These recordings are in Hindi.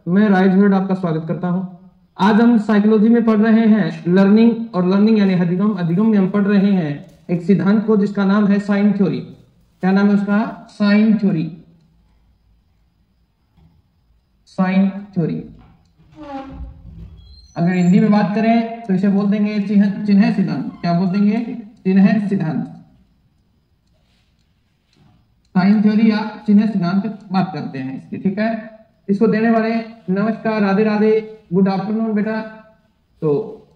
मैं राइजवर्ड आपका स्वागत करता हूं। आज हम साइकोलॉजी में पढ़ रहे हैं लर्निंग, और लर्निंग यानी अधिगम। अधिगम में हम पढ़ रहे हैं एक सिद्धांत को जिसका नाम है साइन थ्योरी। क्या नाम है उसका? Sign theory. Sign theory. अगर हिंदी में बात करें तो इसे बोल देंगे चिन्ह सिद्धांत। क्या बोल देंगे? चिन्ह सिद्धांत। साइन थ्योरी या चिन्ह सिद्धांत बात करते हैं इसकी, ठीक है। इसको देने वाले नमस्कार, राधे राधे, गुड आफ्टरनून बेटा। तो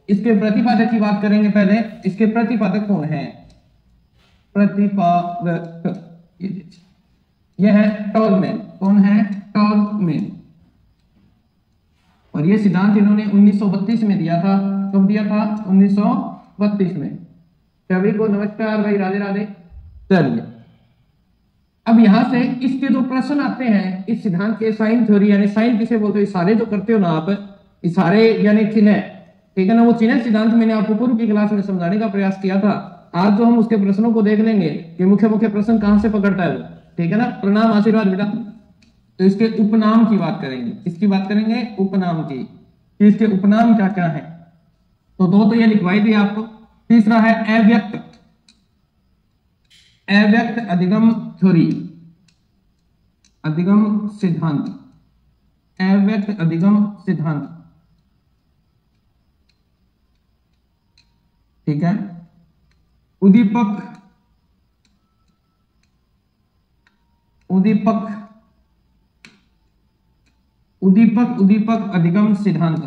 इसके प्रतिपादक की बात करेंगे। पहले इसके प्रतिपादक कौन है? प्रतिपादक यह है टॉलमैन। कौन है? टॉलमैन। और यह सिद्धांत इन्होंने 1932 में दिया था। कब दिया था? 1932 में। सभी को नमस्कार भाई, राधे राधे। चलिए, अब यहां से इसके जो प्रश्न आते हैं इस सिद्धांत के, साइन थ्योरी यानी साइन किसे बोलते हो? इशारे जो करते हो ना आप, इशारे यानी चिन्ह, ठीक है ना। वो चिन्ह सिद्धांत मैंने आपको पूर्व की क्लास में समझाने का प्रयास किया था। आज जो हम उसके प्रश्नों को देख लेंगे कि मुख्य मुख्य प्रश्न कहां से पकड़ता है वो, ठीक है ना। प्रणाम, आशीर्वाद बेटा। तो इसके उपनाम की बात करेंगे। इसकी बात करेंगे उपनाम की, कि इसके उपनाम क्या क्या है। तो दो तो ये लिखवाई थी आपको। तीसरा है अव्यक्त, अव्यक्त अधिगम थ्योरी, अधिगम सिद्धांत, अव्यक्त अधिगम सिद्धांत, ठीक है। उदीपक, उदीपक, उदीपक, उदीपक अधिगम सिद्धांत,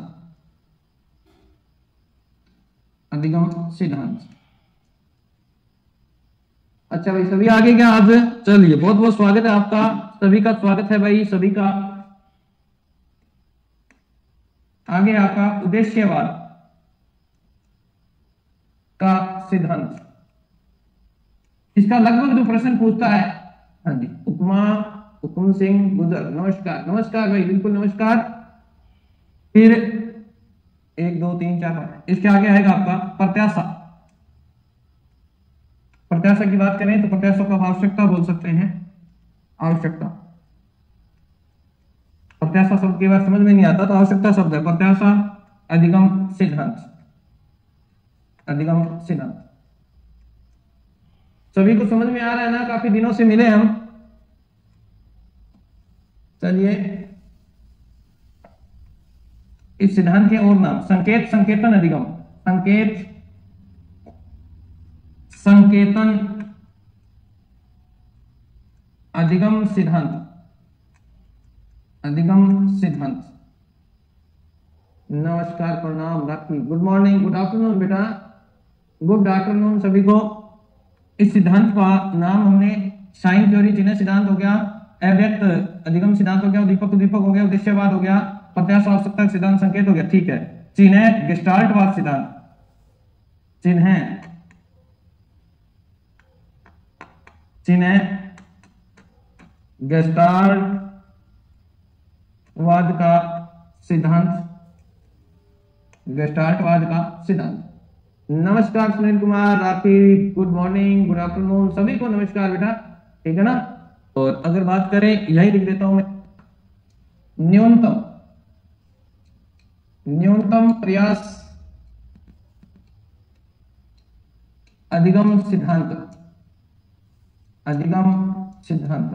अधिगम सिद्धांत। अच्छा भाई, सभी आगे क्या आज? चलिए, बहुत बहुत स्वागत है आपका, सभी का स्वागत है भाई, सभी का। आगे आपका उद्देश्यवाद का सिद्धांत। इसका लगभग जो प्रश्न पूछता है, हाँ जी, उपमा, हुकुम सिंह गुजर, नमस्कार। नमस्कार भाई, बिल्कुल नमस्कार। फिर 1 2 3 4 5, इसके आगे आएगा आपका प्रत्याशा। प्रत्याशा की बात करें तो प्रत्याशा को आवश्यकता बोल सकते हैं। आवश्यकता, प्रत्याशा शब्द की बात समझ में नहीं आता तो आवश्यकता शब्द है। प्रत्याशा अधिगम सिद्धांत, अधिगम सिद्धांत। सभी को समझ में आ रहा है ना? काफी दिनों से मिले हम। चलिए, इस सिद्धांत के और नाम: संकेत, संकेतन अधिगम, संकेत, संकेतन अधिगम सिद्धांत, अधिगम सिद्धांत। नमस्कार, प्रणाम, राखी, गुड मॉर्निंग, गुड आफ्टरनून बेटा, गुड आफ्टरनून सभी को। इस सिद्धांत का नाम हमने साइन थ्योरी, चिन्ह सिद्धांत हो गया, अव्यक्त अधिगम सिद्धांत हो गया, उदीपक, उदीपक हो गया, उद्देश्यवाद हो गया, प्रत्याशा आवश्यकता सिद्धांत, संकेत हो गया, ठीक है। चिन्ह गेस्टाल्टवाद सिद्धांत, चिन्ह, चिन्ह गेस्टाल्टवाद का सिद्धांत, गेस्टाल्टवाद का सिद्धांत। नमस्कार सुनील कुमार, राखी, गुड मॉर्निंग, गुड आफ्टरनून, सभी को नमस्कार बेटा, ठीक है ना। और अगर बात करें, यही लिख देता हूं मैं, न्यूनतम, न्यूनतम प्रयास अधिगम सिद्धांत, अधिगम सिद्धांत।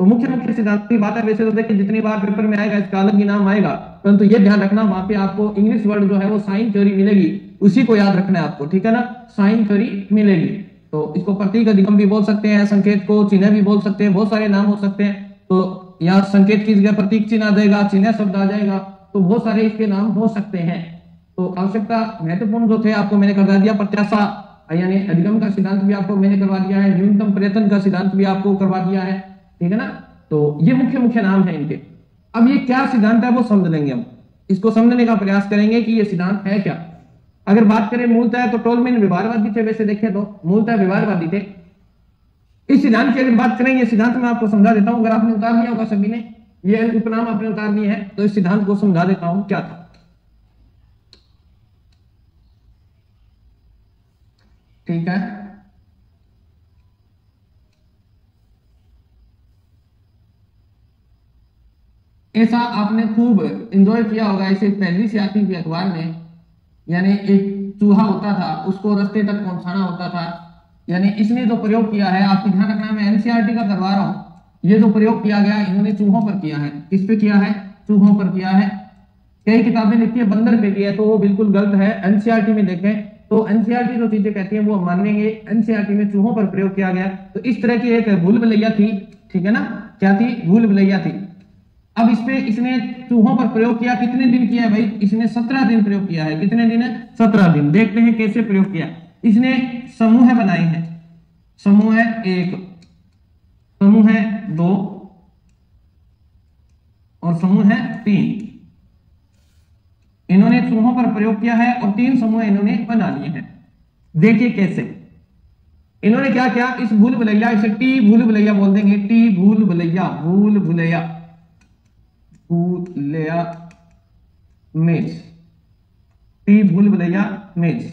तो मुख्य मुख्य सिद्धांत की बात है। वैसे तो देखिए, जितनी बार पेपर में आएगा इसका अलग ही नाम आएगा, परंतु ये ध्यान रखना वहां पे आपको इंग्लिश वर्ड जो है वो साइन थ्योरी मिलेगी, उसी को याद रखना है आपको, ठीक है ना। साइन थ्योरी मिलेगी। तो इसको प्रतीक अधिगम भी बोल सकते हैं, संकेत को चिन्ह भी बोल सकते हैं, बहुत सारे नाम हो सकते हैं। तो यहाँ संकेत की जगह प्रतीक चिन्ह आ जाएगा, चिन्ह शब्द आ जाएगा, तो बहुत सारे इसके नाम हो सकते हैं। तो आवश्यकता महत्वपूर्ण जो थे आपको मैंने करवा दिया। प्रत्याशा यानी अधिगम का सिद्धांत भी आपको मैंने करवा दिया है, न्यूनतम प्रयत्न का सिद्धांत भी आपको करवा दिया है, ठीक है ना। तो ये मुख्य मुख्य नाम है इनके। अब ये क्या सिद्धांत है वो समझ लेंगे हम, इसको समझने का प्रयास करेंगे कि ये सिद्धांत है क्या। अगर बात करें मूलतः, तो टोलमैन व्यवहारवादी थे। वैसे देखें तो मूलतः व्यवहारवादी थे। इस सिद्धांत की अगर बात करें, ये सिद्धांत मैं आपको समझा देता हूं। अगर आपने उतार लिया होगा सभी ने, ये उपनाम आपने उतार लिए हैं, तो इस सिद्धांत को समझा देता हूं क्या था, ठीक है। ऐसा आपने खूब एंजॉय किया होगा। ऐसे पहली से आती थी अखबार में, यानी एक चूहा होता था, उसको रास्ते तक पहुंचाना होता था। यानी इसने जो प्रयोग किया है, आपकी ध्यान रखना, मैं एनसीईआरटी का करवा रहा हूं। ये जो प्रयोग किया गया इन्होंने चूहों पर किया है। किस पे किया है? चूहों पर किया है। कई किताबें लिखती है बंदर पे किया है, तो वो बिल्कुल गलत है। एनसीईआरटी में देखें तो एनसीईआरटी जो चीजें कहती है वो हम मानेंगे। एनसीईआरटी में चूहों पर प्रयोग किया गया। तो इस तरह की एक भूल भुलैया थी, ठीक है ना? क्या थी? भूल भुलैया थी। अब इस पे इसने चूहों पर प्रयोग किया। कितने दिन किया है भाई? इसने 17 दिन प्रयोग किया है। कितने दिन है? 17 दिन। देखते हैं कैसे प्रयोग किया। इसने समूह बनाए हैं। समूह 1, समूह 2 और समूह 3। इन्होंने चूहों पर प्रयोग किया है और 3 समूह इन्होंने बना लिए हैं। देखिए कैसे इन्होंने क्या किया। इस भूल भुलैया, इसे टी भूल भुलैया बोल देंगे। टी भूल भुलैया, भूल भुलैया, भूलैया मेज, टी भूल भुलैया मेज।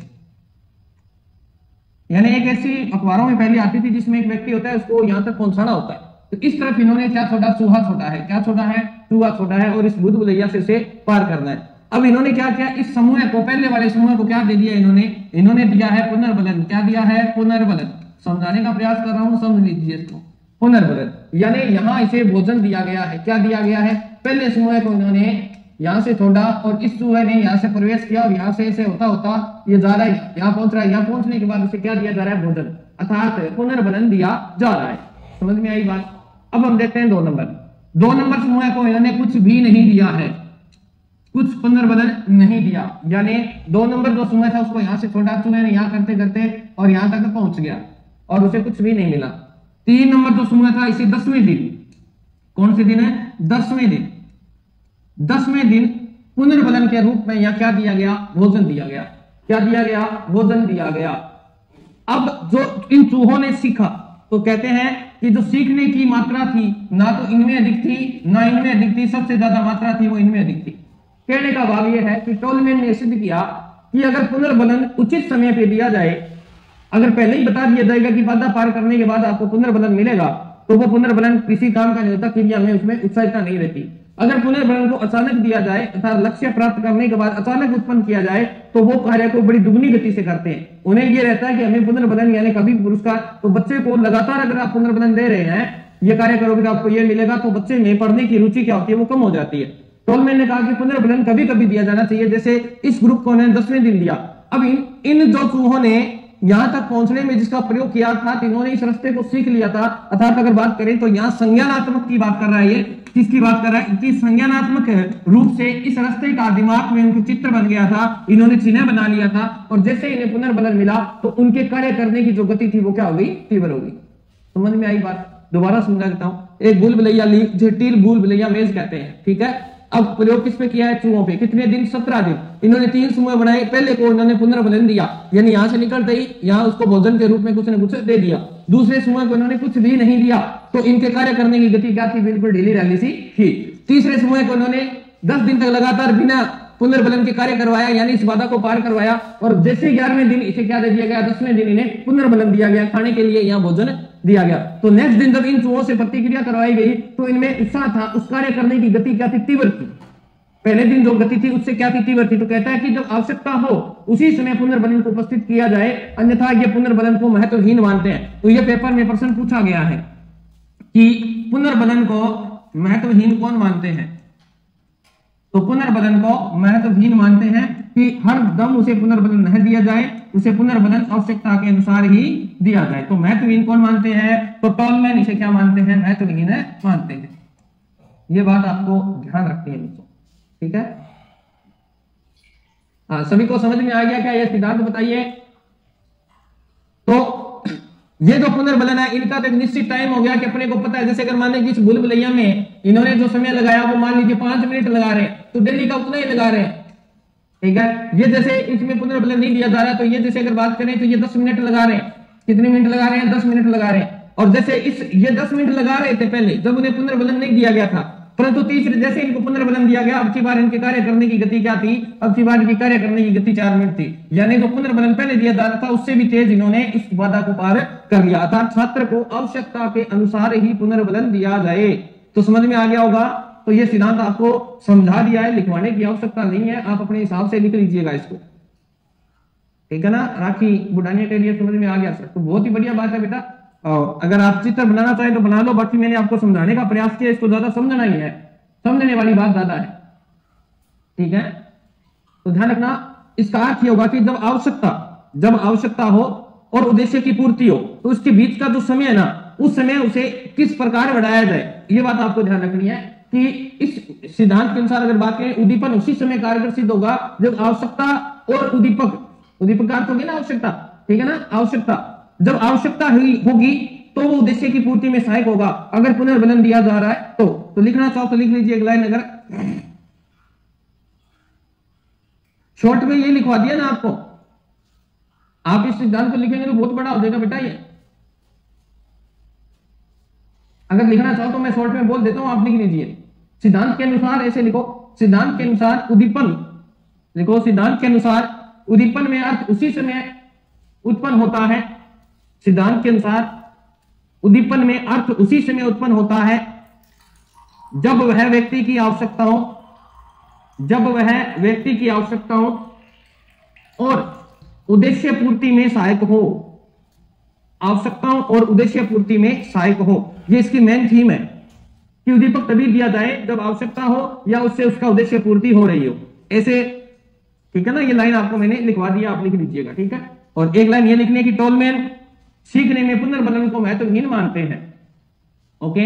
यानी एक ऐसी अखबारों में पहले आती थी जिसमें एक व्यक्ति होता है, उसको यहां तक पहुंचाना होता है। तो इस तरफ इन्होंने क्या छोड़ा? चूहा छोड़ा है। क्या छोड़ा है? चूहा छोड़ा है। और इस भूल भुलैया से उसे पार करना है। अब इन्होंने क्या किया? इस समूह को, पहले वाले समूह को क्या दे दिया इन्होंने दिया है पुनर्बलन। क्या दिया है? पुनर्बलन। समझाने का प्रयास कर रहा हूं, समझ लीजिए इसको। पुनर्बलन यानी यहां इसे भोजन दिया गया है। क्या दिया गया है? पहले समूह को इन्होंने यहां से छोड़ा और इस चूहे ने यहां से प्रवेश किया और यहां से होता होता ये जा रहा है, यहां पहुंच रहा है। यहां पहुंचने के बाद उसे क्या दिया जा रहा है? भोजन, अर्थात पुनर्बलन दिया जा रहा है। समझ में आई बात? अब हम देखते हैं 2 नंबर। 2 नंबर समूह को इन्होंने कुछ भी नहीं दिया है, कुछ पुनर्बलन नहीं दिया। यानी 2 नंबर जो समूह था उसको यहां से छोड़ा चूहे ने, यहां करते करते और यहां तक पहुंच गया और उसे कुछ भी नहीं मिला। 3 नंबर जो समूह था इसे 10वें दिन, कौन से दिन है? 10वें दिन। 10वें दिन पुनर्बलन के रूप में यहां क्या दिया गया? भोजन दिया गया। क्या दिया गया? भोजन दिया गया। अब जो इन चूहों ने सीखा, तो कहते हैं कि जो सीखने की मात्रा थी ना तो इनमें अधिक थी ना इनमें अधिक थी, सबसे ज्यादा मात्रा थी वो इनमें अधिक थी। कहने का भाव यह है कि टोलमैन ने सिद्ध किया कि अगर पुनर्बलन उचित समय पे दिया जाए, अगर पहले ही बता दिया जाएगा कि बाधा पार करने के बाद आपको पुनर्बलन मिलेगा, तो वो पुनर्बलन किसी काम का नहीं होता, क्रिया में उसमें उत्साहिता नहीं रहती। अगर पुनर्बलन को अचानक दिया जाए अर्थात लक्ष्य प्राप्त करने के बाद अचानक उत्पन्न किया जाए, तो वो कार्य को बड़ी दुगनी गति से करते हैं। उन्हें ये रहता है कि हमें पुनर्बलन यानी कभी पुरस्कार, तो बच्चे को लगातार अगर आप पुनर्बलन दे रहे हैं, ये कार्य करोगे तो आपको ये मिलेगा, तो बच्चे में पढ़ने की रुचि क्या होती है? वो कम हो जाती है। टोलमैन ने कहा कि पुनर्बलन कभी कभी दिया जाना चाहिए। जैसे इस ग्रुप को उन्होंने 10वें दिन दिया। अब इन जो चूहों ने यहां तक पहुंचने में जिसका प्रयोग किया था, इन्होंने इस रास्ते को सीख लिया था। अर्थात अगर बात करें तो यहां संज्ञानात्मक की बात कर रहा है। ये किसकी बात कर रहा है? कि संज्ञानात्मक रूप से इस रास्ते का दिमाग में उनके चित्र बन गया था, इन्होंने चिन्ह बना लिया था। और जैसे इन्हें पुनर्बलन मिला तो उनके कार्य करने की जो गति थी वो क्या हो गई? तीव्र हो गई। समझ में आई बात? दोबारा समझा देता हूं। एक भूल भुलैया ली, जटिल भूल भुलैया मेज कहते हैं, ठीक है। अब प्रयोग किस पे किया है? चूहों पे। कितने दिन? 17 दिन। इन्होंने 3 समूह बनाए। पहले को इन्होंने पुनर्बलन दिया, यानी यहां से निकलते ही यहां उसको भोजन के रूप में कुछ न कुछ दे दिया। दूसरे समूह को इन्होंने कुछ भी नहीं दिया, तो इनके कार्य करने की गति क्या थी? बिल्कुल ढीली रैली सी थी। तीसरे समूह को इन्होंने 10 दिन तक लगातार बिना पुनर्बलन के कार्य करवाया, यानी इस बाधा को पार करवाया। और जैसे 11वें दिन इसे क्या दे दिया गया? 10वें दिन इन्हें पुनर्बलन दिया गया, खाने के लिए यहाँ भोजन दिया गया। तो नेक्स्ट दिन जब इन चूहों से प्रतिक्रिया करवाई गई तो इनमें उत्साह था, उस कार्य करने की गति क्या थी? तीव्र थी। पहले दिन जो गति थी उससे क्या थी? तीव्र थी। तो कहता है कि जब आवश्यकता हो उसी समय पुनर्बलन को उपस्थित किया जाए, अन्यथा ये पुनर्बलन को महत्वहीन मानते हैं। तो ये पेपर में प्रश्न पूछा गया है कि पुनर्बलन को महत्वहीन कौन मानते हैं? तो पुनर्बलन को महत्वहीन मानते हैं कि हर दम उसे पुनर्बलन नहीं दिया जाए, उसे पुनर्बलन आवश्यकता के अनुसार ही दिया जाए। तो महत्वहीन कौन मानते हैं? तो टोलमैन इसे क्या मानते हैं? महत्वहीन मानते हैं। ये बात आपको ध्यान रखनी है दोस्तों, ठीक है। हाँ, सभी को समझ में आ गया क्या? ये सिद्धांत बताइए। तो ये जो पुनर्बलन है इनका तो एक निश्चित टाइम हो गया कि अपने को पता है। जैसे अगर मान लीजिए इस भूल भुलैया में इन्होंने जो समय लगाया वो मान लीजिए 5 मिनट लगा रहे हैं, तो डेली का उतना ही लगा रहे हैं, ठीक है। ये जैसे इसमें पुनर्बलन नहीं दिया जा रहा, तो ये जैसे अगर बात करें तो ये 10 मिनट लगा रहे हैं। कितने मिनट लगा रहे हैं? 10 मिनट लगा रहे हैं। और जैसे ये 10 मिनट लगा रहे थे पहले जब उन्हें पुनर्बलन नहीं दिया गया था, परंतु तीसरे जैसे इनको पुनर्बलन दिया गया, अब की बार इनके कार्य करने की गति क्या थी? अब की बार इनकी कार्य करने की गति 4 मिनट थी। यानी जो पुनर्बलन पहले दिया जा रहा था उससे भी तेज इन्होंने इस बाधा को पार कर लिया। अर्थात छात्र को आवश्यकता के अनुसार ही पुनर्बलन दिया जाए। तो समझ में आ गया होगा तो ये सिद्धांत आपको समझा दिया है, लिखवाने की आवश्यकता नहीं है, आप अपने हिसाब से लिख लीजिएगा इसको, ठीक है ना। राखी बुढ़ानिया के लिए समझ में आ गया सर, तो बहुत ही बढ़िया बात है बेटा। और अगर आप चित्र बनाना चाहें तो बना लो, बाकी मैंने आपको समझाने का प्रयास किया, इसको ज्यादा समझना ही है, समझने वाली बात ज्यादा है, ठीक है। तो ध्यान रखना, इसका अर्थ ये होगा कि जब आवश्यकता हो और उद्देश्य की पूर्ति हो, तो उसके बीच का जो समय है ना, उस समय उसे किस प्रकार बढ़ाया जाए, ये बात आपको ध्यान रखनी है कि इस सिद्धांत के अनुसार अगर बात करें, उद्दीपन उसी समय कारगर सिद्ध होगा जब आवश्यकता और उद्दीपक का अर्थ होगी ना आवश्यकता, ठीक है ना। आवश्यकता, जब आवश्यकता होगी तो वो उद्देश्य की पूर्ति में सहायक होगा। अगर पुनर्बलन दिया जा रहा है तो लिखना चाहो तो लिख लीजिए एक लाइन, अगर शॉर्ट में ये लिखवा दिया ना आपको, आप इस सिद्धांत को लिखेंगे तो बहुत बड़ा हो जाएगा बेटा ये। अगर लिखना चाहो तो मैं शॉर्ट में बोल देता हूं, आप लिख लीजिए। सिद्धांत के अनुसार ऐसे लिखो, सिद्धांत के अनुसार उद्दीपन लिखो, सिद्धांत के अनुसार उद्दीपन में अर्थ उसी समय उत्पन्न होता है, सिद्धांत के अनुसार उद्दीपन में अर्थ उसी समय उत्पन्न होता है जब वह व्यक्ति की आवश्यकता हो और उद्देश्य पूर्ति में सहायक हो, आवश्यकताओं और उद्देश्य पूर्ति में सहायक हो। ये इसकी मेन थीम है कि उद्दीपक तभी दिया जाए जब आवश्यकता हो या उससे उसका उद्देश्य पूर्ति हो रही हो, ऐसे, ठीक है ना। ये लाइन आपको मैंने लिखवा दिया, आप लिख लीजिएगा, ठीक है। और एक लाइन ये लिखने की, टोलमैन सीखने में पुनर्बलन को महत्वहीन मानते हैं, ओके।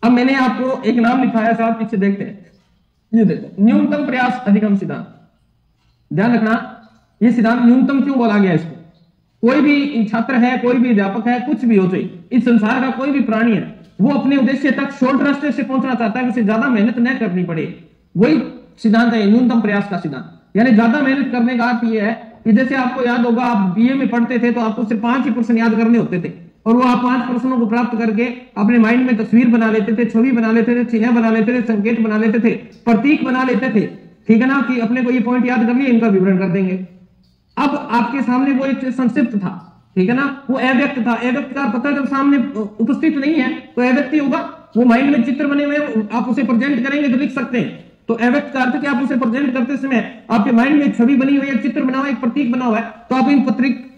अब मैंने आपको एक नाम लिखाया साहब, पीछे देखते हैं, ये देखो, न्यूनतम प्रयास अधिगम सिद्धांत। ध्यान रखना, ये सिद्धांत न्यूनतम क्यों बोला गया इसको। कोई भी छात्र है, कोई भी अध्यापक है, कुछ भी हो जाए, इस संसार का कोई भी प्राणी है, वो अपने उद्देश्य तक शॉर्ट रास्ते से पहुंचना चाहता है, उसे ज्यादा मेहनत न करनी पड़े, वही सिद्धांत है न्यूनतम प्रयास का सिद्धांत। यानी ज्यादा मेहनत करने का अर्थ यह है कि जैसे आपको याद होगा, आप बीए में पढ़ते थे तो आपको सिर्फ 5 ही प्रश्न याद करने होते थे, और वो आप 5 प्रश्नों को प्राप्त करके अपने माइंड में तस्वीर बना लेते थे, छवि बना लेते थे, चिन्ह बना लेते थे, संकेत बना लेते थे, प्रतीक बना लेते थे, ठीक है ना, कि अपने को ये पॉइंट याद कर लिए, इनका विवरण कर देंगे। अब आपके सामने वो एक संक्षिप्त था, ठीक है ना, वो अव्यक्त था। अव्यक्त का पता जब सामने उपस्थित नहीं है तो अव्यक्ति होगा, वो माइंड में चित्र बने हुए, आप उसे प्रेजेंट करेंगे तो लिख सकते हैं। तो अव्यक्त का अर्थ कि आप उसे प्रेजेंट करते समय आपके माइंड में एक छवि बनी हुई है, एक चित्र बना हुआ है, एक प्रतीक बना हुआ है, तो आप इन प्रतीक,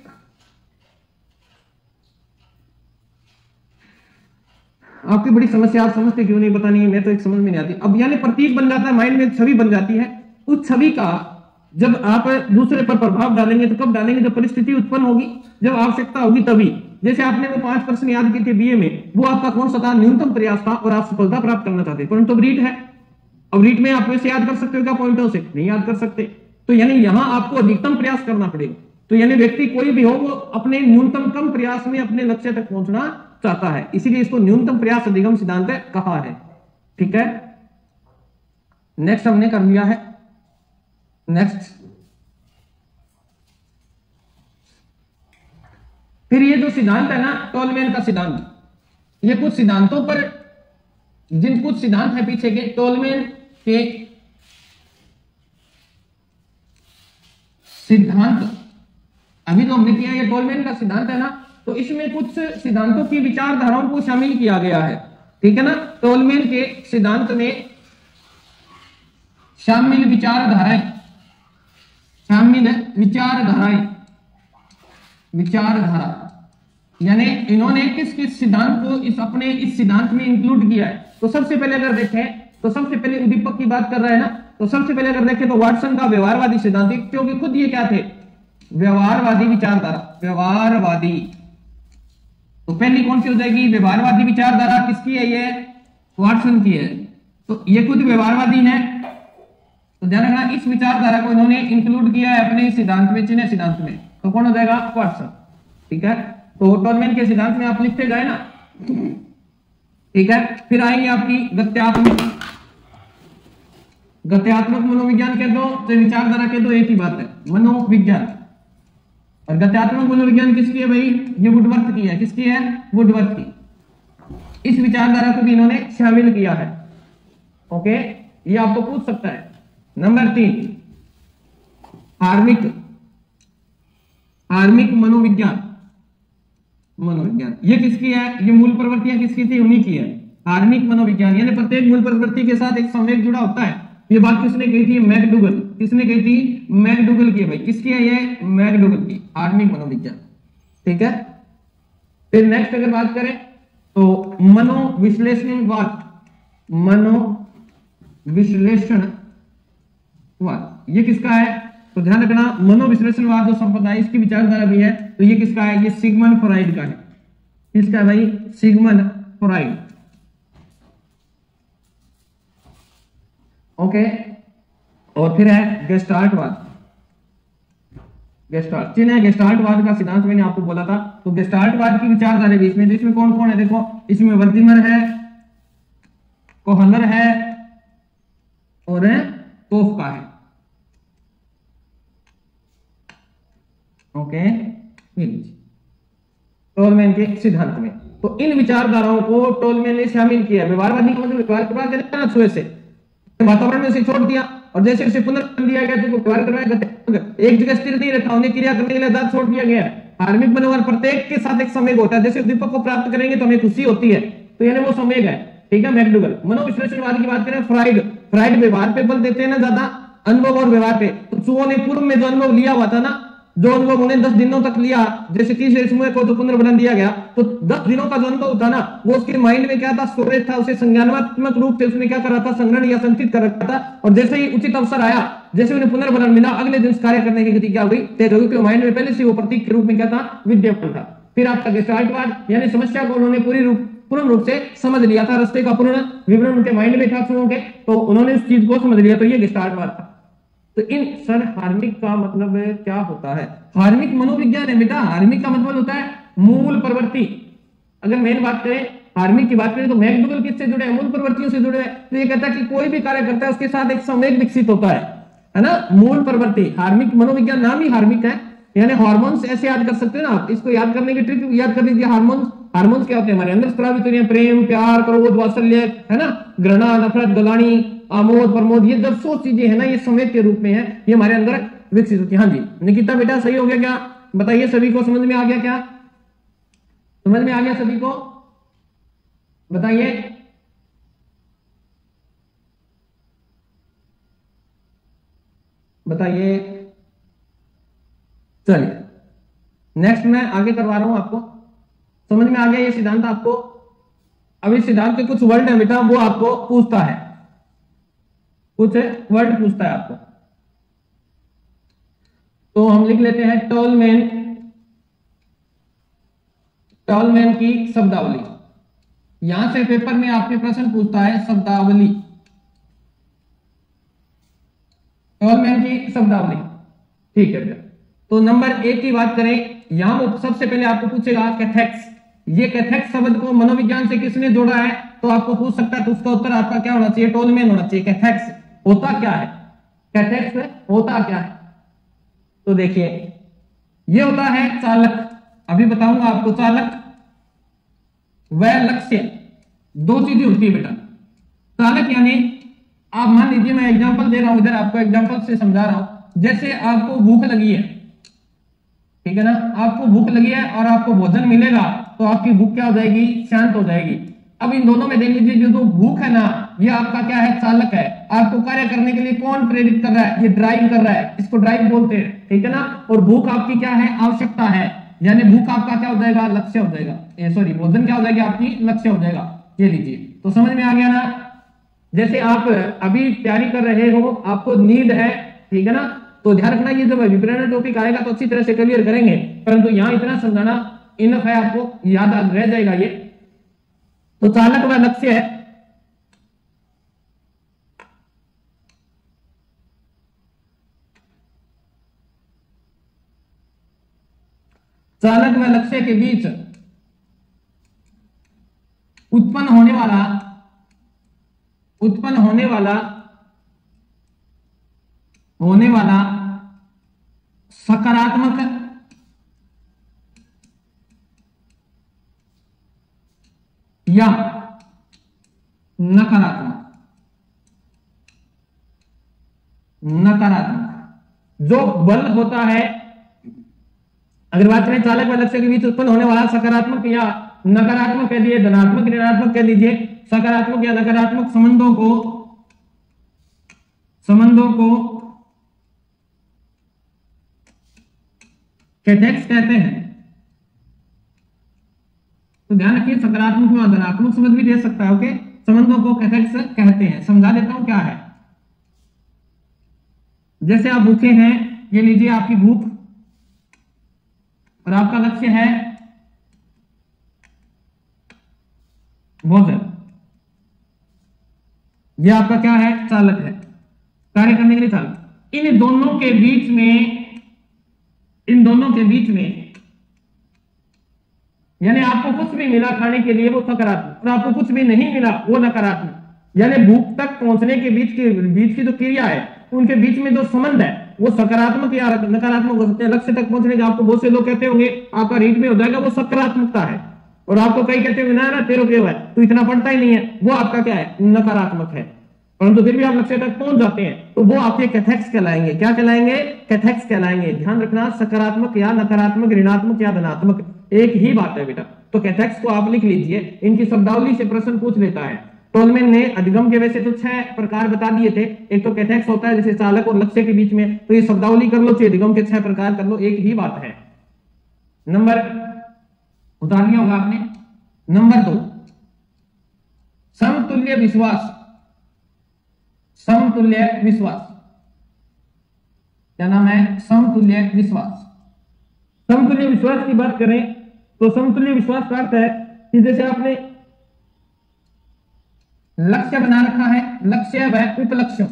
आपकी बड़ी समस्या, आप समझते क्यों नहीं पता नहीं, मैं तो एक समझ में नहीं आती। अब यानी प्रतीक बन जाता है, माइंड में छवि बन जाती है, उस छवि का जब आप दूसरे पर प्रभाव डालेंगे तो कब डालेंगे, जब परिस्थिति उत्पन्न होगी, जब आवश्यकता होगी तभी। जैसे आपने वो 5 प्रश्न याद किए थे बीए में, वो आपका कौन सा था, न्यूनतम प्रयास था, और आप सफलता प्राप्त करना चाहते, परंतु रीट है। अब रीट में आप वैसे याद कर सकते हो क्या, पॉइंटों से नहीं याद कर सकते, तो यानी यहां आपको अधिकतम प्रयास करना पड़ेगा। तो यानी व्यक्ति कोई भी हो, वो अपने न्यूनतम कम प्रयास में अपने लक्ष्य तक पहुंचना चाहता है, इसीलिए इसको न्यूनतम प्रयास अधिगम सिद्धांत कहा है, ठीक है। नेक्स्ट हमने कर लिया है, नेक्स्ट फिर ये जो सिद्धांत है ना, टोलमैन का सिद्धांत, ये कुछ सिद्धांतों पर, कुछ सिद्धांत है पीछे के टोलमैन के सिद्धांत, अभी जो हमने किया ये टोलमैन का सिद्धांत है ना, तो इसमें कुछ सिद्धांतों की विचारधाराओं को शामिल किया गया है, ठीक है ना। टोलमैन के सिद्धांत में शामिल विचारधारा यानी इन्होंने किस किस सिद्धांत को इस सिद्धांत में इंक्लूड किया है। तो सबसे पहले अगर देखें तो सबसे पहले उद्दीपक की बात कर रहा है ना, तो सबसे पहले अगर देखें तो वाटसन का व्यवहारवादी सिद्धांत, क्योंकि खुद ये क्या थे, व्यवहारवादी विचारधारा, व्यवहारवादी। तो पहली कौन सी हो जाएगी, व्यवहारवादी विचारधारा किसकी है, ये वाटसन की है, तो ये खुद व्यवहारवादी है। तो ध्यान रखना, इस विचारधारा को इन्होंने इंक्लूड किया है अपने सिद्धांत में, चिन्ह सिद्धांत में, तो कौन हो जाएगा, वाटसन, ठीक है। तो टोलमैन के सिद्धांत में आप लिखते गए ना, ठीक है। फिर आएंगे आपकी गत्यात्मक मनोविज्ञान कह दो, तो विचारधारा कह दो, एक ही बात है, मनोविज्ञान। और गत्यात्मक मनोविज्ञान किसकी है भाई, ये वुडवर्थ की है, किसकी है, वुडवर्थ की। इस विचारधारा को भी इन्होंने शामिल किया है, ओके, ये आपको पूछ सकता है। नंबर 3 हार्मिक मनोविज्ञान, ये किसकी है, ये मूल प्रवृत्तियां किसकी थी, उन्हीं की है, हार्मिक मनोविज्ञान, यानी प्रत्येक मूल प्रवृत्ति के साथ एक संवेग जुड़ा होता है। ये बात किसने कही थी? मैकडूगल। किसने कही थी? मैकडूगल की। भाई किसकी है ये? मैकडूगल की, हार्मिक मनोविज्ञान। ठीक है। फिर नेक्स्ट अगर बात करें तो मनोविश्लेषणवाद, मनोविश्लेषणवाद ये किसका है? तो ध्यान रखना, मनोविश्लेषणवाद जो संप्रदाय इसकी विचारधारा भी है, तो ये किसका है? ये सिगमंड फ्रॉइड का है। किसका है भाई? Sigmund Freud. ओके। और फिर है गेस्टाल्टवाद। गेस्टाल्ट चिन्ह है गेस्टाल्टवाद का सिद्धांत, मैंने आपको बोला था। तो गेस्टाल्टवाद की विचारधारा भी इसमें, इसमें कौन कौन है? देखो, इसमें वर्दिमर है, कोहलर है और कोफका है। ओके। टोलमैन के सिद्धांत में तो इन विचारधाराओं को टोलमैन ने शामिल किया। व्यवहारवादी का मतलब व्यवहार करवा देना, छुए से वातावरण में से छोड़ दिया और जैसे उसे पुनर्जन्म दिया गया तो व्यवहार करवाया, एक जगह स्थिर नहीं रहता, उन्हें क्रिया करने के लिए आधार छोड़ दिया गया। हार्मिक मनोभाव प्रत्येक के साथ एक संवेग होता है। जैसे उद्दीपक को प्राप्त करेंगे तो हमें खुशी होती है, तो यानी वो संवेग है। ठीक है। मैकडूगल। मनोविश्लेषणवाद की बात करें, फ्राइड व्यवहार पे बल देते हैं ना ज्यादा, अनुभव और व्यवहार पे। तो चूहों ने पूर्व में जो अनुभव लिया हुआ था ना, जो अनुभव उन्हें 10 दिनों तक लिया, जैसे तीसरे समूह को तो पुनर्बनन दिया गया, तो 10 दिनों का जो अनुभव था ना, वो उसके माइंड में क्या था? स्टोरेज था। उसे संज्ञानात्मक रूप से उसने क्या करा था? संग्रहण या संचित कर रखा था। और जैसे ही उचित अवसर आया, जैसे उन्हें पुनर्बनन मिला, अगले दिन कार्य करने की गति क्या हो गई? तेज हो गई, क्योंकि माइंड में पहले से वो प्रतीक के रूप में क्या था? विद्यमान था। फिर आपका गेस्टाल्टवाद, यानी समस्या को उन्होंने पूर्ण रूप से समझ लिया था, रास्ते का पूर्ण विवरण उनके माइंड में था चूहों के, तो उन्होंने उस चीज को समझ लिया, तो ये गेस्टाल्टवाद था। तो इन सर हार्मिक का मतलब क्या होता है? हार्मिक मनोविज्ञान है बेटा। हार्मिक का मतलब होता है मूल प्रवृत्ति। अगर मेन बात करें, हार्मिक की बात करें तो मैकडूगल किससे जुड़े हैं? मूल प्रवृत्तियों से जुड़े हैं। तो ये कहता है कि कोई भी कार्य करता है उसके साथ एक संवेग विकसित होता है ना? मूल प्रवृत्ति। हार्मिक मनोविज्ञान नाम ही हार्मिक है, यानी हार्मोन्स ऐसे याद कर सकते हो ना आप। इसको याद करने की ट्रिक याद कर लीजिए। हार्मोन्स क्या होते हैं? हमारे अंदर स्रावित होते हैं, प्रेम, प्यार, क्रोध, वात्सल्य, है ना, घृणा, नफरत, गलानी, आमोद, प्रमोद, ये 10 चीजें है ना, ये संवेग के रूप में है, ये हमारे अंदर विकसित होती है। हाँ जी निकिता बेटा, सही हो गया क्या? बताइए, सभी को समझ में आ गया क्या? समझ में आ गया सभी को? बताइए। बताइए। चलिए नेक्स्ट मैं आगे करवा रहा हूं आपको। समझ में आ गया ये सिद्धांत आपको? अब इस सिद्धांत के कुछ वर्ड है बेटा, वो आपको पूछता है, कुछ वर्ड पूछता है आपको। तो हम लिख लेते हैं टोलमैन की शब्दावली। यहां से पेपर में आपके प्रश्न पूछता है शब्दावली, टोलमैन की शब्दावली। ठीक है। तो नंबर 1 की बात करें, यहां वो सबसे पहले आपको पूछेगा कैथेक्स। ये कैथेक्स शब्द को मनोविज्ञान से किसने जोड़ा है? तो आपको पूछ सकता है, तो उसका उत्तर आपका क्या होना चाहिए? टोलमैन होना चाहिए। कैथेक्स होता क्या है? कैथेक्स होता क्या है? तो देखिए, ये होता है चालक। अभी बताऊंगा आपको। चालक व लक्ष्य, 2 चीजें होती है बेटा। चालक यानी, आप मान लीजिए, मैं एग्जांपल दे रहा हूं, इधर आपको एग्जांपल से समझा रहा हूं। जैसे आपको भूख लगी है, ठीक है ना, आपको भूख लगी है और आपको भोजन मिलेगा तो आपकी भूख क्या हो जाएगी? शांत हो जाएगी। अब इन दोनों में देख लीजिए, जो भूख है ना, ये आपका क्या है? चालक है। आपको कार्य करने के लिए कौन प्रेरित कर रहा है? ये ड्राइव कर रहा है, इसको ड्राइव बोलते हैं, ठीक है ना। और भूख आपकी क्या है? आवश्यकता है, यानी भूख आपका क्या हो जाएगा? लक्ष्य हो जाएगा। सॉरी, भोजन क्या हो जाएगा? आपकी लक्ष्य हो जाएगा। ये लीजिए, तो समझ में आ गया ना। जैसे आप अभी तैयारी कर रहे हो, आपको नीड है, ठीक है ना, तो ध्यान रखना, ये जब विवरण टॉपिक आएगा तो अच्छी तरह से क्लियर करेंगे, परंतु यहां इतना समझाना इनफ है, आपको याद रह जाएगा ये। तो चालक व लक्ष्य है, चालक व लक्ष्य के बीच उत्पन्न होने वाला सकारात्मक या नकारात्मक जो बल होता है, अगर बात करें चालक व लक्ष्य के बीच उत्पन्न होने वाला सकारात्मक या नकारात्मक कह दिए, धनात्मक ऋणात्मक कह दीजिए, सकारात्मक या नकारात्मक संबंधों को कैथेक्स कहते हैं। तो ध्यान रखिए, सकारात्मक और धनात्मक संबंध भी दे सकता है। ओके, संबंधों को कैथेक्स कहते हैं। समझा देता हूं क्या है। जैसे आप भूखे हैं, ये लीजिए आपकी भूख, और आपका लक्ष्य है भोजन। ये आपका क्या है, चालक है, कार्य करने के लिए चालक। इन दोनों के बीच में यानी आपको कुछ भी मिला खाने के लिए वो सकारात्मक, और आपको कुछ भी नहीं मिला वो नकारात्मक। यानी भूख तक पहुंचने के बीच की जो क्रिया है, उनके बीच में जो संबंध है वो सकारात्मक या नकारात्मक हो सकते हैं। लक्ष्य तक पहुंचने का आपको बहुत से लोग कहते होंगे आपका रीट में हो जाएगा, वो सकारात्मकता है। और आपको कई कहते होंगे ना तेरे के है, तू इतना पढ़ता ही नहीं है, वो आपका क्या है, नकारात्मक है। परंतु फिर भी आप लक्ष्य तक पहुंच जाते हैं तो वो आपके कैथेक्स कहलाएंगे। क्या कहलाएंगे, कैथेक्स कहलाएंगे। ध्यान रखना, सकारात्मक या नकारात्मक, ऋणात्मक या धनात्मक, एक ही बात है बेटा। तो कैथेक्स को आप लिख लीजिए, इनकी शब्दावली से प्रश्न पूछ लेता है। टोलमैन ने अधिगम के वैसे तो 6 प्रकार बता दिए थे। एक तो कैथेक्स होता है जैसे चालक और लक्ष्य के बीच में, तो ये शब्दावली कर लो, अधिगम के 6 प्रकार कर लो, एक ही बात है। नंबर उतार लिया होगा आपने। नंबर 2, समतुल्य विश्वास। समतुल्य विश्वास, क्या नाम है, समतुल्य विश्वास। समतुल्य विश्वास की बात करें तो समतुल्य विश्वास का अर्थ है कि जैसे आपने लक्ष्य बना रखा है, लक्ष्य व उपलक्ष्य।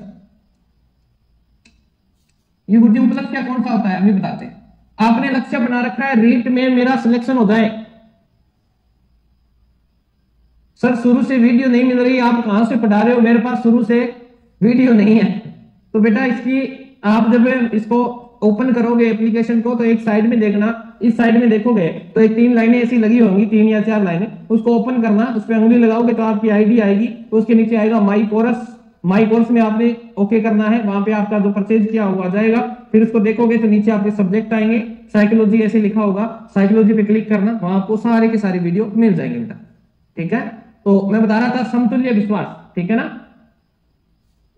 ये गुरुजी उपलक्ष्य कौन सा होता है अभी बताते हैं। आपने लक्ष्य बना रखा है, रीट में मेरा सिलेक्शन हो जाए। सर शुरू से वीडियो नहीं मिल रही, आप कहां से पढ़ा रहे हो, मेरे पास शुरू से वीडियो नहीं है। तो बेटा इसकी आप जब इसको ओपन करोगे एप्लीकेशन को, तो एक साइड में देखना, इस साइड में देखोगे तो एक 3 लाइनें ऐसी लगी होंगी, 3 या 4 लाइनें, उसको ओपन करना, उस पर उंगली लगाओगे तो आपकी आईडी आएगी। तो उसके नीचे आएगा माई कोर्स। माई कोर्स में आपने ओके करना है, वहां पे आपका जो परचेज किया हुआ जाएगा। फिर उसको देखोगे तो नीचे आपके सब्जेक्ट आएंगे, साइकोलॉजी ऐसे लिखा होगा, साइकोलॉजी पे क्लिक करना, वहां आपको सारे के सारे वीडियो मिल जाएंगे बेटा। ठीक है, तो मैं बता रहा था समतुल्य विश्वास, ठीक है ना।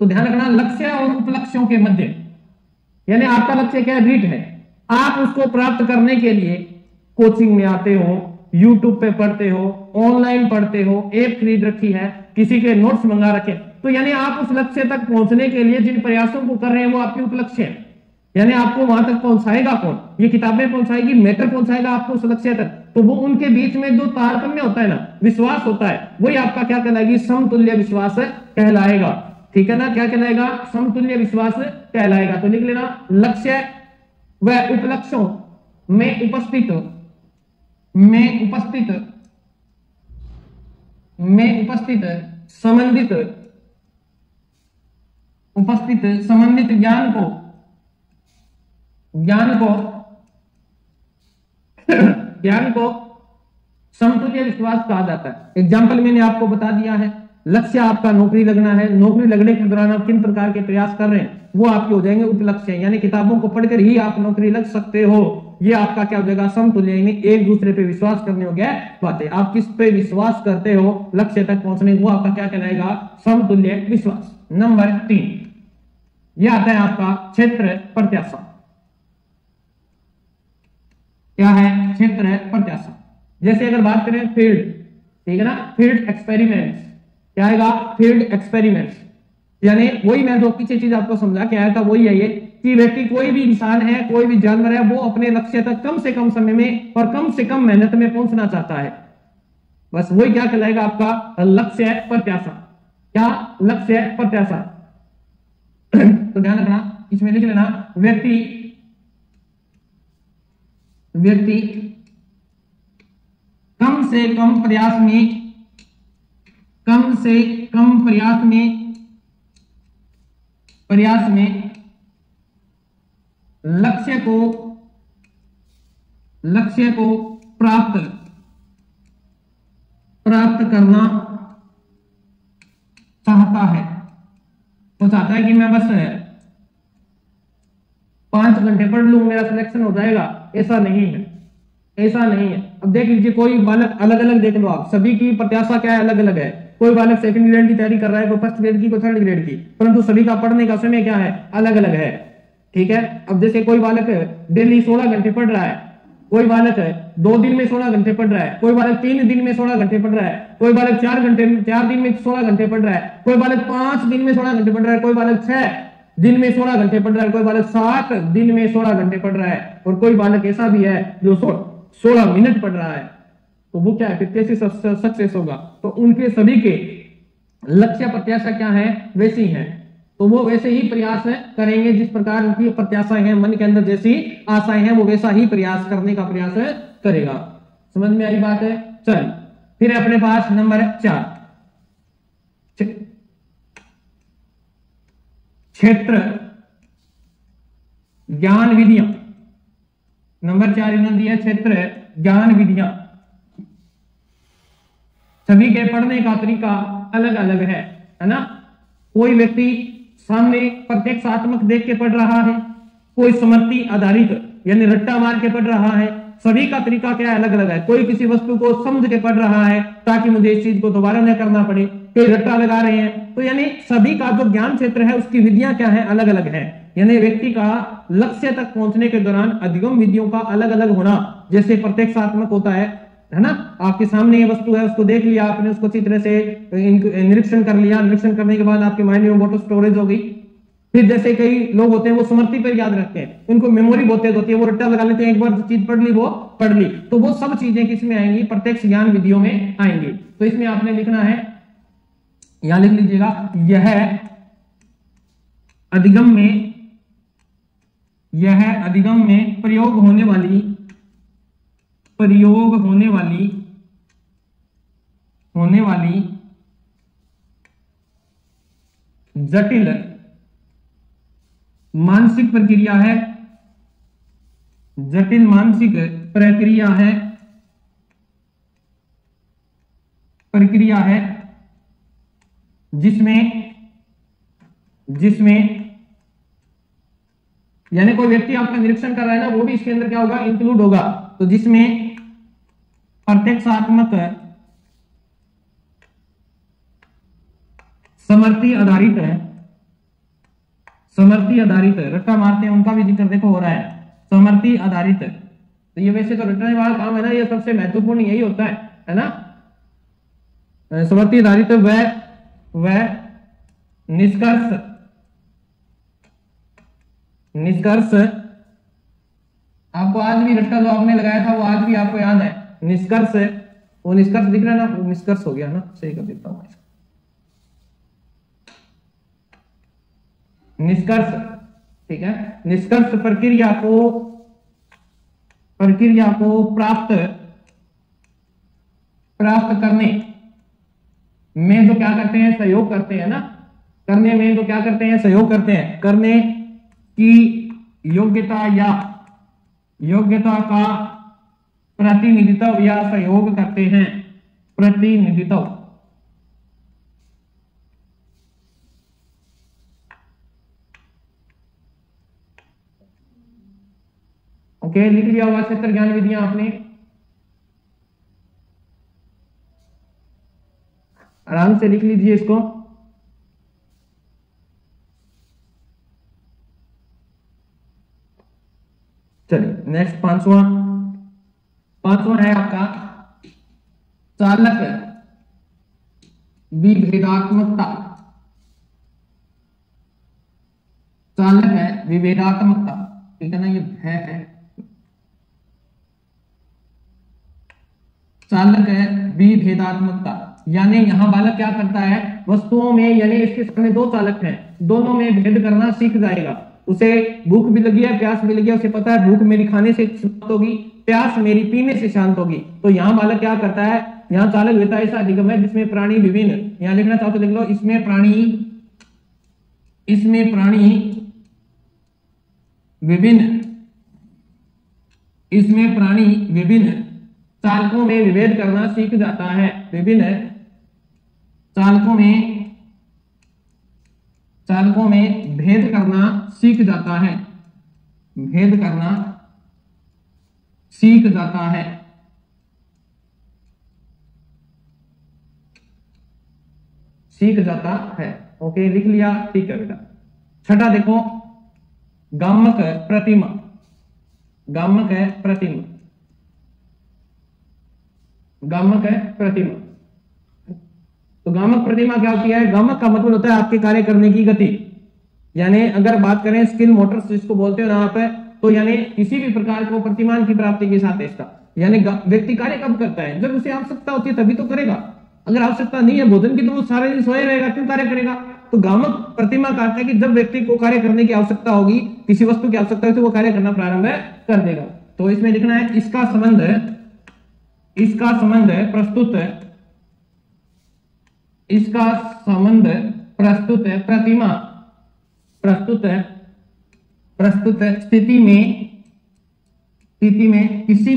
तो ध्यान रखना, लक्ष्य और उपलक्ष्यों के मध्य, यानी आपका लक्ष्य क्या है, रीट है। आप उसको प्राप्त करने के लिए कोचिंग में आते हो, यूट्यूब पे पढ़ते हो, ऑनलाइन पढ़ते हो, ऐप खरीद रखी है, किसी के नोट्स मंगा रखे, तो यानी आप उस लक्ष्य तक पहुंचने के लिए जिन प्रयासों को कर रहे हैं वो आपके उपलक्ष्य है। यानी आपको वहां तक पहुंचाएगा कौन, ये किताबें पहुंचाएगी, मैटर पहुंचाएगा आपको उस लक्ष्य तक। तो वो उनके बीच में जो तारतम्य होता है ना, विश्वास होता है, वही आपका क्या कहलाएगी, समतुल्य विश्वास कहलाएगा। ठीक है ना, क्या कहलाएगा, समतुल्य विश्वास कहलाएगा। तो लिख लेना, लक्ष्य व उपलक्ष्यों में उपस्थित संबंधित ज्ञान को समतुल्य विश्वास कहा जाता है। एग्जाम्पल मैंने आपको बता दिया है। लक्ष्य आपका नौकरी लगना है, नौकरी लगने के दौरान आप किन प्रकार के प्रयास कर रहे हैं वो आपके हो जाएंगे उपलक्ष्य। यानी किताबों को पढ़कर ही आप नौकरी लग सकते हो, ये आपका क्या हो जाएगा, समतुल्य। यानी एक दूसरे पे विश्वास करने हो गया बातें, आप किस पे विश्वास करते हो लक्ष्य तक पहुंचने, वो आपका क्या कहलाएगा, समतुल्य विश्वास। नंबर 3 ये आता है आपका क्षेत्र प्रत्याशा। क्या है, क्षेत्र प्रत्याशा। जैसे अगर बात करें फील्ड, ठीक है ना, फील्ड एक्सपेरिमेंट्स, क्या आएगा, फील्ड एक्सपेरिमेंट्स। यानी वही मैं जो पीछे चीज आपको समझा के आया था वही है ये, कि व्यक्ति कोई भी इंसान है, कोई भी जानवर है, वो अपने लक्ष्य तक कम से कम समय में और कम से कम मेहनत में पहुंचना चाहता है। बस वही क्या कहलाएगा, आपका लक्ष्य प्रत्याशा। क्या, लक्ष्य प्रत्याशा। तो ध्यान रखना, इसमें लिख लेना, व्यक्ति कम से कम प्रयास में लक्ष्य को प्राप्त करना चाहता है। वो चाहता है कि मैं बस 5 घंटे पढ़ लूं, मेरा सिलेक्शन हो जाएगा, ऐसा नहीं है। ऐसा नहीं है। अब देख लीजिए, कोई बालक अलग अलग देख लो आप, सभी की प्रत्याशा क्या है, अलग अलग है। कोई बालक सेकंड ग्रेड की तैयारी कर रहा है, कोई फर्स्ट ग्रेड की, कोई थर्ड ग्रेड की, परंतु सभी का पढ़ने का समय क्या है, अलग अलग है। ठीक है। अब जैसे कोई बालक डेली 16 घंटे पढ़ रहा है, कोई बालक 2 दिन में 16 घंटे पढ़ रहा है, कोई बालक 3 दिन में 16 घंटे पढ़ रहा है, कोई बालक 4 दिन में 16 घंटे पढ़ रहा है, कोई बालक 5 दिन में 16 घंटे पढ़ रहा है, कोई बालक 6 दिन में 16 घंटे पढ़ रहा है, कोई बालक 7 दिन में 16 घंटे पढ़ रहा है, और कोई बालक ऐसा भी है जो 16 मिनट पढ़ रहा है। तो वो क्या है, फिर कैसे सक्सेस होगा? तो उनके सभी के लक्ष्य प्रत्याशा क्या है, वैसी है। तो वो वैसे ही प्रयास करेंगे जिस प्रकार उनकी प्रत्याशाएं हैं, मन के अंदर जैसी आशाएं हैं, वो वैसा ही प्रयास करने का प्रयास करेगा। समझ में आई बात है? चल फिर अपने पास नंबर 4 क्षेत्र ज्ञान विधियां। नंबर 4 इन्होंने दिया क्षेत्र ज्ञान विधियां। सभी के पढ़ने का तरीका अलग अलग है ना। कोई व्यक्ति सामने प्रत्यक्षात्मक देख के पढ़ रहा है, कोई स्मृति आधारित यानी रट्टा मार के पढ़ रहा है। सभी का तरीका क्या है, अलग अलग है। कोई किसी वस्तु को समझ के पढ़ रहा है ताकि मुझे इस चीज को दोबारा न करना पड़े, कोई रट्टा लगा रहे हैं। तो यानी सभी का जो ज्ञान क्षेत्र है उसकी विधियां क्या है, अलग अलग है। यानी व्यक्ति का लक्ष्य तक पहुंचने के दौरान अधिगम विधियों का अलग अलग होना, जैसे प्रत्यक्षात्मक होता है ना। आपके सामने ये वस्तु है, उसको देख लिया आपने, उसको अच्छी तरह से निरीक्षण कर लिया, निरीक्षण करने के बाद आपके माइंड में बहुत स्टोरेज हो गई। फिर जैसे कई लोग होते हैं वो स्मृति पर याद रखते हैं, उनको मेमोरी बहुत तेज होती है, वो रट्टा लगा लेते हैं, एक बार चीज पढ़ ली वो पढ़ ली। तो वो सब चीजें किसमें आएंगी, प्रत्यक्ष ज्ञान विधियों में आएंगी। तो इसमें आपने लिखना है, यहां लिख लीजिएगा, यह अधिगम में प्रयोग होने वाली जटिल मानसिक प्रक्रिया है, जटिल मानसिक प्रक्रिया है जिसमें यानी कोई व्यक्ति आपका निरीक्षण कर रहा है ना, वो भी इसके अंदर क्या होगा, इंक्लूड होगा। तो जिसमें प्रत्यक्षात्मक समर्थी आधारित है, रट्टा मारते हैं उनका भी जिक्र देखो हो रहा है, समर्थी आधारित। तो ये वैसे तो रटने वाला काम है ना, ये सबसे महत्वपूर्ण यही होता है ना। समर्थी आधारित वह निष्कर्ष आपको आज भी रट्टा जो आपने लगाया था वो आज भी आपको याद है। निष्कर्ष, वो निष्कर्ष दिख रहा है ना, निष्कर्ष हो गया ना, सही कर देता हूं। निष्कर्ष, ठीक है। निष्कर्ष प्रक्रिया को प्राप्त करने में जो क्या करते हैं, सहयोग करते हैं ना। करने में जो क्या करते हैं, सहयोग करते हैं। करने की योग्यता का प्रतिनिधित्व या सहयोग करते हैं। प्रतिनिधित्व, ओके, लिख लिया होगा क्षेत्र ज्ञान विधियां आपने, आराम से लिख लीजिए इसको। चलिए नेक्स्ट पांचवा है आपका चालक विभेदात्मकता। चालक है विभेदात्मकता, ठीक है ना, ये है चालक है विभेदात्मकता। यानी यहां बालक क्या करता है, वस्तुओं में, यानी इसके सामने दो चालक हैं, दोनों में भेद करना सीख जाएगा। उसे भूख भी लगी है, प्यास भी लगी है, उसे पता है भूख मेरी खाने से शांत होगी, प्यास मेरी पीने से शांत होगी। तो यहाँ बालक क्या करता है, यहाँ चालक विधेयता ऐसा अधिगम है जिसमें प्राणी विभिन्न, यहाँ लिखना चाहो तो लिख लो, इसमें प्राणी विभिन्न चालकों में विभेद करना सीख जाता है। विभिन्न चालकों में भेद करना सीख जाता है। भेद करना सीख जाता है। सीख जाता है। ओके, लिख लिया, ठीक है बेटा। छठा देखो, गामक प्रतिमा। गामक है प्रतिमा। गामक है प्रतिमा। तो गामक प्रतिमा क्या होती है? गामक का मतलब होता है आपके कार्य करने की गति। यानी अगर बात करें स्किल मोटर्स जिसको बोलते हो ना आप, तो यानी किसी भी प्रकार को प्रतिमान की प्राप्ति के साथ इसका यानी व्यक्ति कार्य कब करता है? जब उसे आवश्यकता होती है तभी तो करेगा। अगर आवश्यकता नहीं है भोजन की तो वो सारे दिन सोए रहेगा, क्यों कार्य करेगा? तो गामक प्रतिमा का अर्थ है कि जब व्यक्ति को कार्य करने की आवश्यकता होगी, किसी वस्तु की आवश्यकता है, तो वो कार्य करना प्रारंभ कर देगा। तो इसमें लिखना है इसका संबंध प्रस्तुत है, इसका संबंध प्रस्तुत है प्रतिमा, प्रस्तुत है स्थिति में किसी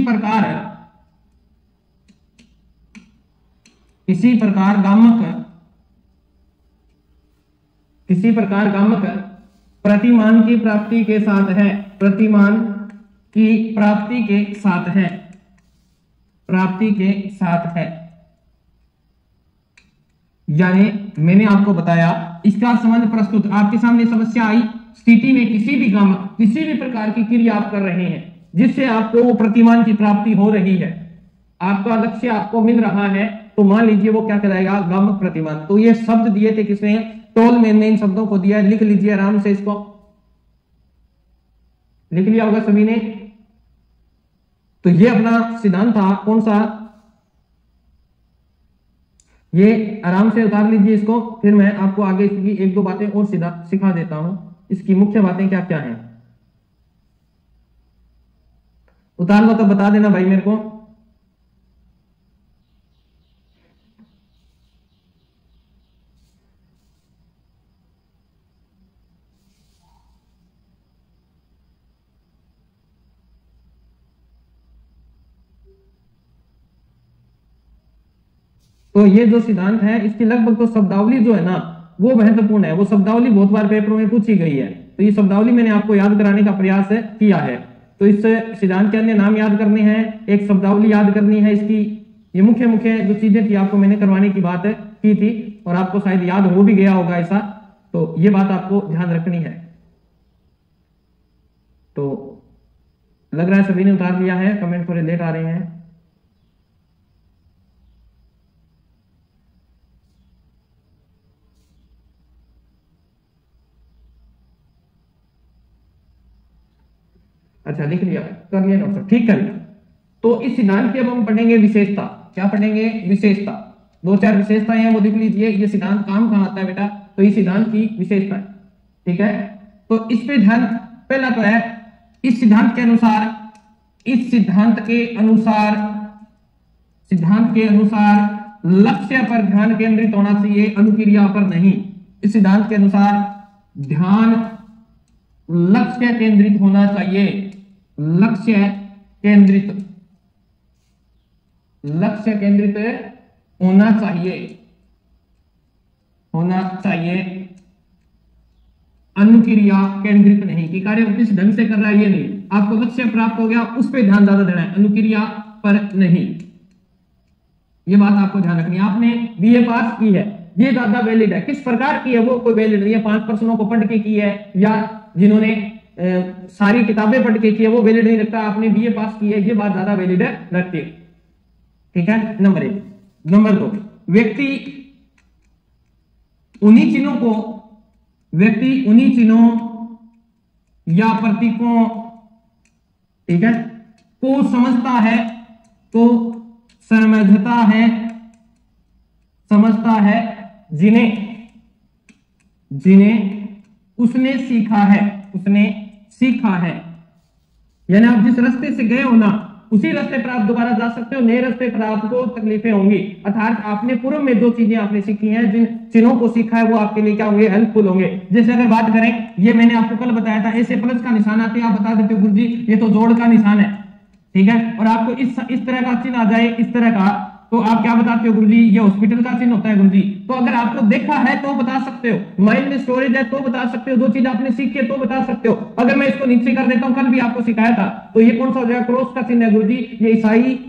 प्रकार गामक प्रतिमान की प्राप्ति के साथ है। प्रतिमान की प्राप्ति के साथ है। प्राप्ति के साथ है। यानी मैंने आपको बताया इसका संबंध प्रस्तुत, आपके सामने समस्या आई, स्थिति में किसी भी गामक, किसी भी प्रकार की क्रिया आप कर रहे हैं जिससे आपको वो प्रतिमान की प्राप्ति हो रही है, आपका लक्ष्य आपको मिल रहा है, तो मान लीजिए वो क्या कहलाएगा? गामक प्रतिमान। तो ये शब्द दिए थे किसने? टोलमैन ने इन शब्दों को दिया। लिख लीजिए आराम से, इसको लिख लिया होगा सभी ने। तो ये अपना सिद्धांत था, कौन सा? ये आराम से उतार लीजिए इसको, फिर मैं आपको आगे इसकी एक दो बातें और सीधा सिखा देता हूं। इसकी मुख्य बातें क्या क्या हैं, उतार लो तो बता देना भाई मेरे को। तो ये जो सिद्धांत है इसकी लगभग तो शब्दावली जो है ना वो महत्वपूर्ण है। वो शब्दावली बहुत बार पेपरों में पूछी गई है, तो ये शब्दावली मैंने आपको याद कराने का प्रयास किया है। तो इस सिद्धांत के अन्य नाम याद करने हैं, एक शब्दावली याद करनी है इसकी। ये मुख्य मुख्य जो चीजें थी आपको मैंने करवाने की बात की थी, और आपको शायद याद हो भी गया होगा ऐसा, तो ये बात आपको ध्यान रखनी है। तो लग रहा है सभी ने उतार लिया है, कमेंट थोड़े लेट आ रहे हैं। अच्छा, लिख लिया, कर लिया नोट, ठीक कर लिया। तो इस सिद्धांत की अब हम पढ़ेंगे विशेषता। क्या पढ़ेंगे? विशेषता। दो चार विशेषताएं हैं वो देख लीजिए। ये सिद्धांत काम कहां आता है बेटा? तो इस सिद्धांत की विशेषता है, ठीक है। तो इस पे ध्यान, पहला तो है इस सिद्धांत के अनुसार लक्ष्य पर ध्यान केंद्रित होना चाहिए, अनुक्रिया पर नहीं। इस सिद्धांत के अनुसार ध्यान लक्ष्य केंद्रित होना चाहिए, लक्ष्य केंद्रित होना चाहिए, अनुक्रिया केंद्रित नहीं कि कार्य किस ढंग से कर रहा है ये नहीं। आपको लक्ष्य प्राप्त हो गया उस पर ध्यान ज्यादा देना है, अनुक्रिया पर नहीं। ये बात आपको ध्यान रखनी है। आपने बीए पास की है, ये ज्यादा वैलिड है। किस प्रकार की है वो कोई वैलिड नहीं है। 5 प्रश्नों को पढ़ के की है या जिन्होंने सारी किताबें पढ़ के की है वो वैलिड नहीं रखता। आपने बीए पास की है, ये बात ज्यादा वैलिड रखती है, ठीक है। नंबर 1। नंबर 2, व्यक्ति उन्हीं चिन्हों या प्रतीकों, ठीक है, को समझता है जिन्हें उसने सीखा है। यानी आप जिस रास्ते से गए हो ना उसी रास्ते पर आप दोबारा जा सकते हो, नए रास्ते पर आपको तकलीफें होंगी। अर्थात आपने पूर्व में जो चीजें आपने सीखी हैं, जिन चिन्हों को सीखा है वो आपके लिए क्या होंगे? हेल्पफुल होंगे। जैसे अगर बात करें, ये मैंने आपको कल बताया था, ऐसे प्लस का निशान आते हैं, आप बता देते हो गुरुजी ये तो जोड़ का निशान है, ठीक है। और आपको इस तरह का चिन्ह आ जाए, इस तरह का, तो आप क्या बताते हो गुरुजी, ये हॉस्पिटल का चिन्ह होता है गुरुजी। तो अगर आपको देखा है तो बता सकते हो, माइंड में स्टोरेज है तो बता सकते हो, दो चीज आपने सीखी है तो बता सकते हो। अगर मैं इसको नीचे कर देता हूं, कल भी आपको सिखाया था, तो ये कौन सा हो जाएगा, क्रॉस का चिन्ह है गुरुजी, ये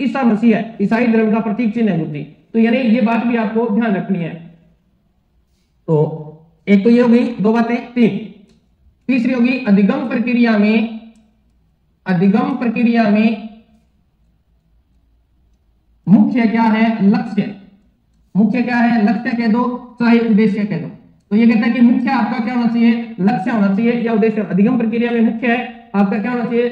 ईसा मसीह है, ईसाई धर्म का प्रतीक चिन्ह है गुरुजी। तो यानी ये बात भी आपको ध्यान रखनी है। तो एक तो ये हो गई दो बातें। तीसरी होगी अधिगम प्रक्रिया में मुख्य क्या है, लक्ष्य। मुख्य क्या है, लक्ष्य कह दो चाहे उद्देश्य कह दो। तो ये कहता है कि मुख्य आपका क्या होना चाहिए, लक्ष्य होना चाहिए या उद्देश्य। अधिगम प्रक्रिया में मुख्य है आपका क्या होना चाहिए,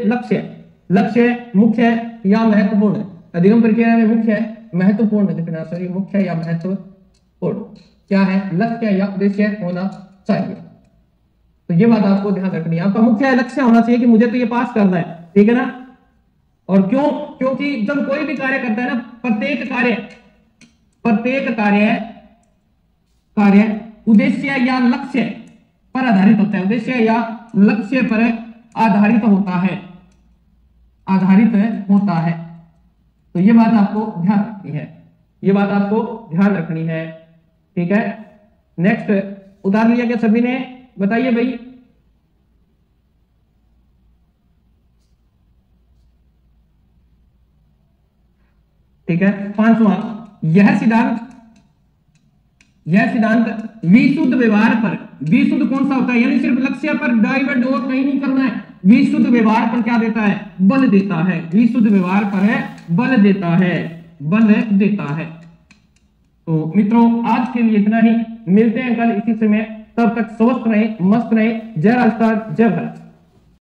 लक्ष्य मुख्य या महत्वपूर्ण। अधिगम प्रक्रिया में मुख्य है, महत्वपूर्ण लिखना, सॉरी, मुख्य या महत्वपूर्ण क्या है, लक्ष्य या उद्देश्य होना चाहिए। तो ये बात आपको ध्यान रखनी है, आपका मुख्य लक्ष्य होना चाहिए कि मुझे तो ये पास करना है, ठीक है ना। और क्यों, क्योंकि जब कोई भी कार्य करता है ना, प्रत्येक कार्य उद्देश्य या लक्ष्य पर आधारित होता है, उद्देश्य या लक्ष्य पर आधारित होता है। तो ये बात आपको ध्यान रखनी है, ठीक है। नेक्स्ट उतार लिया क्या सभी ने, बताइए भाई। ठीक है, 5वां, यह सिद्धांत विशुद्ध व्यवहार पर, विशुद्ध कौन सा होता है, यानी सिर्फ लक्ष्य पर डाइवर्ट और कहीं नहीं करना है, विशुद्ध व्यवहार पर क्या देता है, बल देता है, विशुद्ध व्यवहार पर है बल देता है। तो मित्रों आज के लिए इतना ही, मिलते हैं कल इसी समय, तब तक स्वस्थ रहे, मस्त रहे। जय राजस्थान, जय भारत।